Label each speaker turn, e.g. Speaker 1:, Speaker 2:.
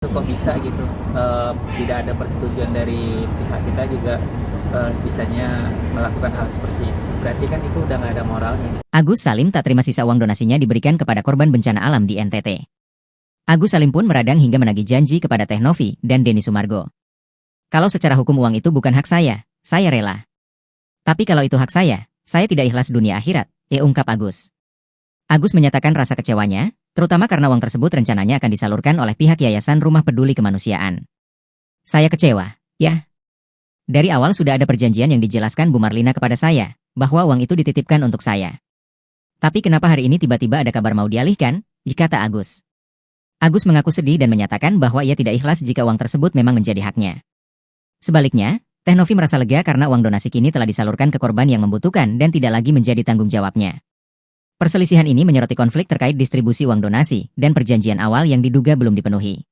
Speaker 1: Kok bisa gitu, tidak ada persetujuan dari pihak kita juga, bisanya melakukan hal seperti itu. Berarti kan itu udah nggak ada moralnya gitu.
Speaker 2: Agus Salim tak terima sisa uang donasinya diberikan kepada korban bencana alam di NTT. Agus Salim pun meradang hingga menagih janji kepada Teh Novi dan Denny Sumargo. Kalau secara hukum uang itu bukan hak saya rela. Tapi kalau itu hak saya tidak ikhlas dunia akhirat, ungkap Agus. Agus menyatakan rasa kecewanya, terutama karena uang tersebut rencananya akan disalurkan oleh pihak Yayasan Rumah Peduli Kemanusiaan. Saya kecewa, ya. Dari awal sudah ada perjanjian yang dijelaskan Bu Marlina kepada saya, bahwa uang itu dititipkan untuk saya. Tapi kenapa hari ini tiba-tiba ada kabar mau dialihkan, kata Agus. Agus mengaku sedih dan menyatakan bahwa ia tidak ikhlas jika uang tersebut memang menjadi haknya. Sebaliknya, Teh Novi merasa lega karena uang donasi kini telah disalurkan ke korban yang membutuhkan dan tidak lagi menjadi tanggung jawabnya. Perselisihan ini menyoroti konflik terkait distribusi uang donasi dan perjanjian awal yang diduga belum dipenuhi.